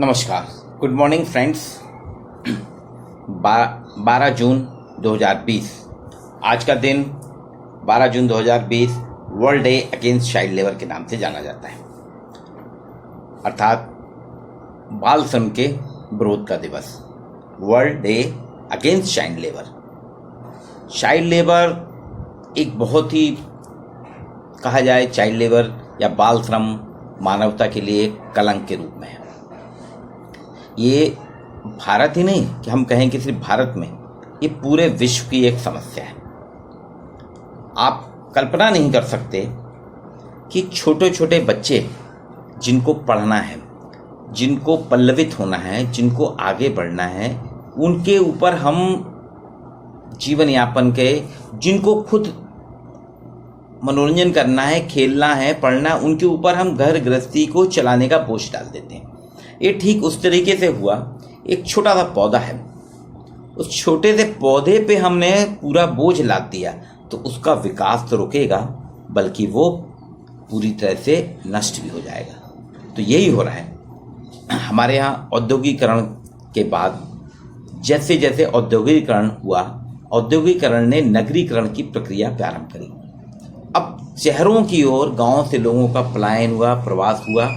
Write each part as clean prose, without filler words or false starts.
नमस्कार, good morning friends. 12 जून 2020 आज का दिन 12 जून 2020 world day against child labour के नाम से जाना जाता है, अर्थात बाल श्रम के विरोध का दिवस। World day against child labour. Child labour एक बहुत ही, कहा जाए, चाइल्ड लेबर या बाल श्रम मानवता के लिए कलंक के रूप में है। ये भारत ही नहीं कि हम कहें कि सिर्फ भारत में, ये पूरे विश्व की एक समस्या है। आप कल्पना नहीं कर सकते कि छोटे छोटे बच्चे जिनको पढ़ना है, जिनको पल्लवित होना है, जिनको आगे बढ़ना है, उनके ऊपर हम जीवन यापन के, जिनको खुद मनोरंजन करना है, खेलना है, पढ़ना, उनके ऊपर हम घर गृहस्थी को चलाने का बोझ डाल देते हैं। ये ठीक उस तरीके से हुआ, एक छोटा सा पौधा है, उस छोटे से पौधे पे हमने पूरा बोझ लाद दिया तो उसका विकास तो रुकेगा, बल्कि वो पूरी तरह से नष्ट भी हो जाएगा। तो यही हो रहा है हमारे यहाँ। औद्योगिकरण के बाद जैसे जैसे औद्योगिकरण हुआ, औद्योगिकरण ने नगरीकरण की प्रक्रिया प्रारंभ करी। अब शहरों की ओर गाँव से लोगों का पलायन हुआ, प्रवास हुआ।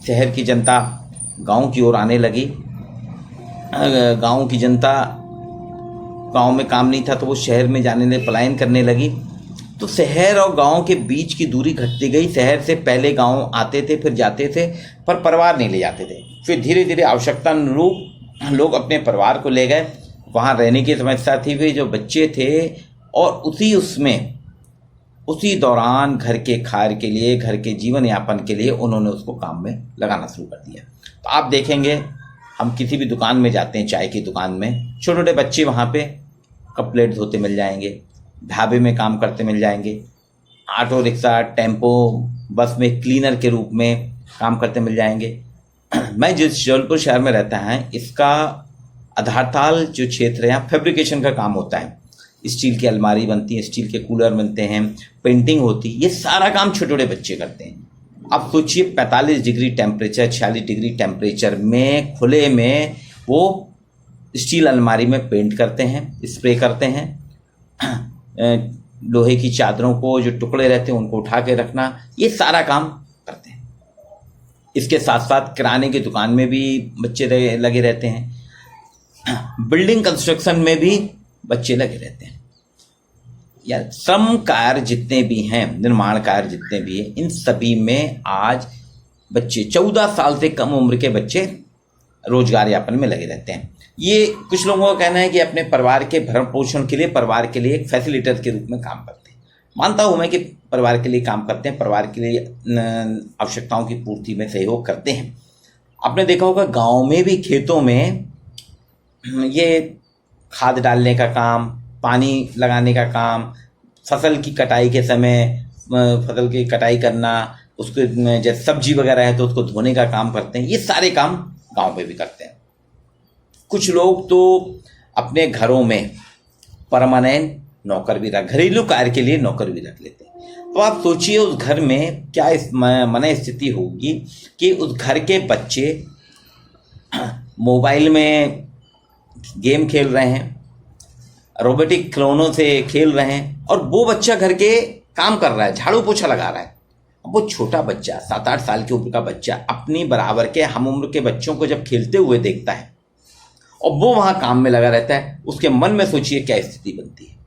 शहर की जनता गांव की ओर आने लगी। गांव की जनता, गांव में काम नहीं था तो वो शहर में जाने लगे, पलायन करने लगी। तो शहर और गांव के बीच की दूरी घटती गई। शहर से पहले गांव आते थे, फिर जाते थे, पर परिवार नहीं ले जाते थे। फिर धीरे धीरे आवश्यकता अनुरूप लोग अपने परिवार को ले गए। वहाँ रहने की समस्या थी, वे जो बच्चे थे, और उसी दौरान घर के खार के लिए, घर के जीवन यापन के लिए उन्होंने उसको काम में लगाना शुरू कर दिया। तो आप देखेंगे, हम किसी भी दुकान में जाते हैं, चाय की दुकान में, छोटे छोटे बच्चे वहाँ पे कप प्लेट धोते मिल जाएंगे, ढाबे में काम करते मिल जाएंगे, ऑटो रिक्शा, टेम्पो, बस में क्लीनर के रूप में काम करते मिल जाएंगे। मैं जिस जबलपुर शहर में रहता है, इसका आधारताल जो क्षेत्र है, यहाँ फैब्रिकेशन का काम होता है। स्टील की अलमारी बनती है, स्टील के कूलर बनते हैं, पेंटिंग होती है, ये सारा काम छोटे छोटे बच्चे करते हैं। अब सोचिए 45 डिग्री टेम्परेचर, 46 डिग्री टेम्परेचर में, खुले में वो स्टील अलमारी में पेंट करते हैं, स्प्रे करते हैं। लोहे की चादरों को, जो टुकड़े रहते हैं, उनको उठा के रखना, ये सारा काम करते हैं। इसके साथ साथ किराने की दुकान में भी बच्चे लगे रहते हैं। बिल्डिंग कंस्ट्रक्शन में भी बच्चे लगे रहते हैं। या श्रम कार्य जितने भी हैं, निर्माण कार्य जितने भी हैं, इन सभी में आज बच्चे, 14 साल से कम उम्र के बच्चे रोजगार यापन में लगे रहते हैं। ये कुछ लोगों का कहना है कि अपने परिवार के भरण पोषण के लिए, परिवार के लिए एक फैसिलिटेटर के रूप में काम करते हैं। मानता हूँ मैं कि परिवार के लिए काम करते हैं, परिवार के लिए आवश्यकताओं की पूर्ति में सहयोग करते हैं। आपने देखा होगा गाँव में भी, खेतों में ये खाद डालने का काम, पानी लगाने का काम, फसल की कटाई के समय फसल की कटाई करना, उसको जैसे सब्जी वगैरह है तो उसको धोने का काम करते हैं। ये सारे काम गांव में भी करते हैं। कुछ लोग तो अपने घरों में परमानेंट नौकर भी घरेलू कार्य के लिए नौकर भी रख लेते हैं। तो आप सोचिए उस घर में क्या इस मन स्थिति होगी कि उस घर के बच्चे मोबाइल में गेम खेल रहे हैं, रोबोटिक खिलौनों से खेल रहे हैं, और वो बच्चा घर के काम कर रहा है, झाड़ू पोछा लगा रहा है। अब वो छोटा बच्चा, 7-8 साल की उम्र का बच्चा, अपनी बराबर के हम उम्र के बच्चों को जब खेलते हुए देखता है और वो वहाँ काम में लगा रहता है, उसके मन में सोचिए क्या स्थिति बनती है।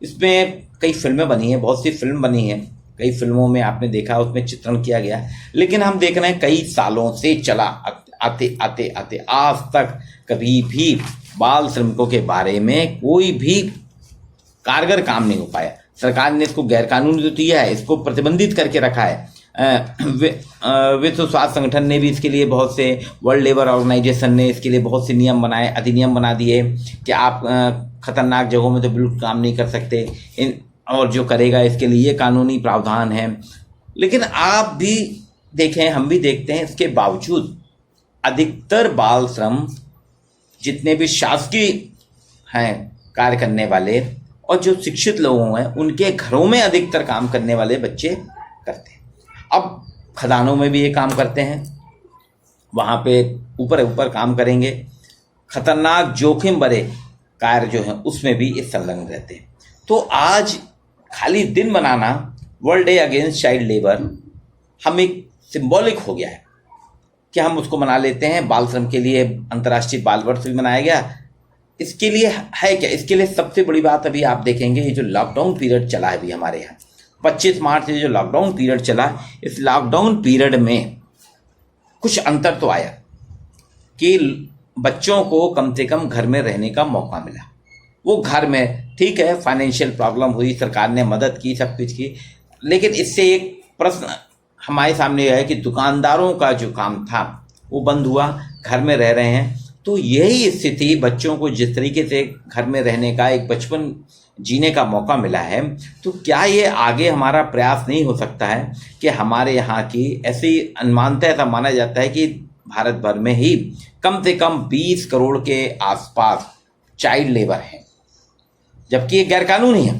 इसमें कई फिल्में बनी हैं, बहुत सी फिल्म बनी हैं, कई फिल्मों में आपने देखा, उसमें चित्रण किया गया। लेकिन हम देख रहे हैं कई सालों से चला आते आते आते आज तक कभी भी बाल श्रमिकों के बारे में कोई भी कारगर काम नहीं हो पाया। सरकार ने इसको गैरकानूनी तो दिया है, इसको प्रतिबंधित करके रखा है। विश्व स्वास्थ्य संगठन ने भी इसके लिए बहुत से, वर्ल्ड लेबर ऑर्गेनाइजेशन ने इसके लिए बहुत से नियम बनाए, अधिनियम बना दिए कि आप खतरनाक जगहों में तो बिल्कुल काम नहीं कर सकते, और जो करेगा इसके लिए ये कानूनी प्रावधान है। लेकिन आप भी देखें, हम भी देखते हैं, इसके बावजूद अधिकतर बाल श्रम जितने भी शासकीय हैं कार्य करने वाले और जो शिक्षित लोग हैं, उनके घरों में अधिकतर काम करने वाले बच्चे करते हैं। अब खदानों में भी ये काम करते हैं, वहाँ पे ऊपर ऊपर काम करेंगे, खतरनाक जोखिम भरे कार्य जो हैं उसमें भी ये संलग्न रहते हैं। तो आज खाली दिन मनाना world day against child labour हम एक सिंबॉलिक हो गया है कि हम उसको मना लेते हैं। बाल श्रम के लिए अंतर्राष्ट्रीय बाल वर्ष भी मनाया गया। इसके लिए है क्या? इसके लिए सबसे बड़ी बात अभी आप देखेंगे, ये जो लॉकडाउन पीरियड चला है अभी हमारे यहाँ 25 मार्च से जो लॉकडाउन पीरियड चला, इस लॉकडाउन पीरियड में कुछ अंतर तो आया कि बच्चों को कम से कम घर में रहने का मौका मिला। वो घर में, ठीक है, फाइनेंशियल प्रॉब्लम हुई, सरकार ने मदद की, सब कुछ की, लेकिन इससे एक प्रश्न हमारे सामने यह है कि दुकानदारों का जो काम था वो बंद हुआ, घर में रह रहे हैं। तो यही स्थिति बच्चों को जिस तरीके से घर में रहने का, एक बचपन जीने का मौका मिला है, तो क्या ये आगे हमारा प्रयास नहीं हो सकता है कि हमारे यहाँ की ऐसी अनुमानता ऐसा माना जाता है कि भारत भर में ही कम से कम 20 करोड़ के आसपास चाइल्ड लेबर है, जबकि ये गैरकानूनी है।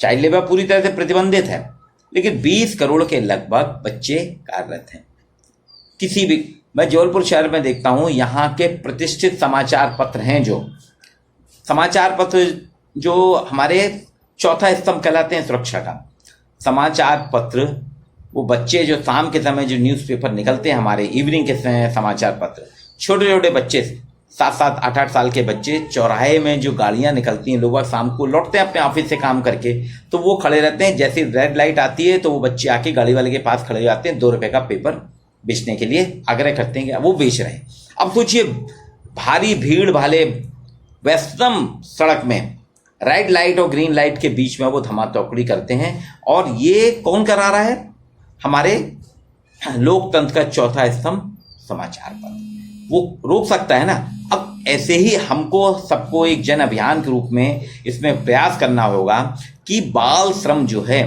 चाइल्ड लेबर पूरी तरह से प्रतिबंधित है, लेकिन 20 करोड़ के लगभग बच्चे कार्यरत हैं। किसी भी, मैं जबलपुर शहर में देखता हूँ, यहाँ के प्रतिष्ठित समाचार पत्र हैं, जो समाचार पत्र जो हमारे चौथा स्तंभ कहलाते हैं सुरक्षा का, समाचार पत्र, वो बच्चे जो शाम के समय जो न्यूज़पेपर निकलते हैं हमारे, इवनिंग के समय समाचार पत्र, छोटे छोटे बच्चे 7-7, 8-8 साल के बच्चे, चौराहे में जो गाड़ियां निकलती हैं, लोग शाम को लौटते हैं अपने ऑफिस से काम करके, तो वो खड़े रहते हैं, जैसे रेड लाइट आती है तो वो बच्चे आके गाड़ी वाले के पास खड़े हो जाते हैं, 2 रुपए का पेपर बेचने के लिए आग्रह करते हैं कि वो बेच रहे हैं। अब सोचिए, भारी भीड़ वाले व्यस्तम सड़क में रेड लाइट और ग्रीन लाइट के बीच में वो धमाचौकड़ी करते हैं, और ये कौन करा रहा है? हमारे लोकतंत्र का चौथा स्तंभ समाचार पत्र। वो रोक सकता है ना। अब ऐसे ही हमको सबको एक जन अभियान के रूप में इसमें प्रयास करना होगा कि बाल श्रम जो है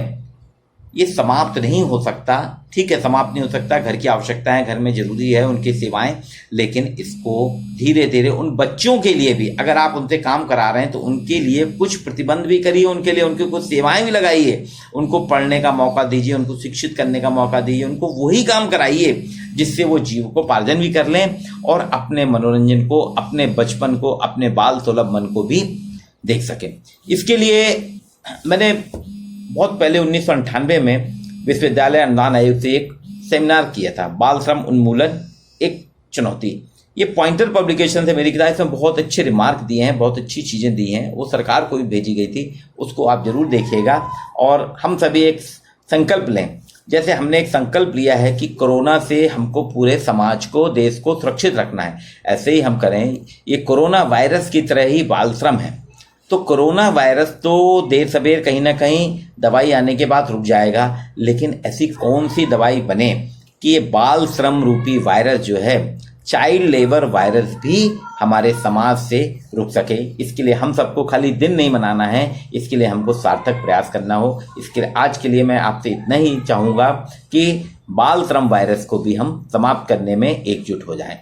ये समाप्त नहीं हो सकता। ठीक है, समाप्त नहीं हो सकता, घर की आवश्यकताएं, घर में जरूरी है उनकी सेवाएं, लेकिन इसको धीरे धीरे उन बच्चों के लिए भी, अगर आप उनसे काम करा रहे हैं तो उनके लिए कुछ प्रतिबंध भी करिए, उनके लिए उनकी कुछ सेवाएं भी लगाइए, उनको पढ़ने का मौका दीजिए, उनको शिक्षित करने का मौका दीजिए, उनको वही काम कराइए जिससे वो जीविकोपार्जन भी कर लें और अपने मनोरंजन को, अपने बचपन को, अपने बाल सुलभ मन को भी देख सकें। इसके लिए मैंने बहुत पहले 1998 में विश्वविद्यालय अनुदान आयोग से एक सेमिनार किया था, बाल श्रम उन्मूलन एक चुनौती। ये पॉइंटर पब्लिकेशन से मेरी किताब, इसमें बहुत अच्छे रिमार्क दिए हैं, बहुत अच्छी चीज़ें दी हैं, वो सरकार को भी भेजी गई थी, उसको आप जरूर देखिएगा। और हम सभी एक संकल्प लें, जैसे हमने एक संकल्प लिया है कि कोरोना से हमको पूरे समाज को, देश को सुरक्षित रखना है, ऐसे ही हम करें। ये कोरोना वायरस की तरह ही बाल श्रम है। तो कोरोना वायरस तो देर सबेर कहीं ना कहीं दवाई आने के बाद रुक जाएगा, लेकिन ऐसी कौन सी दवाई बने कि ये बाल श्रम रूपी वायरस जो है, चाइल्ड लेबर वायरस भी हमारे समाज से रुक सके। इसके लिए हम सबको खाली दिन नहीं मनाना है, इसके लिए हमको सार्थक प्रयास करना हो। इसके लिए आज के लिए मैं आपसे इतना ही चाहूँगा कि बाल श्रम वायरस को भी हम समाप्त करने में एकजुट हो जाएं।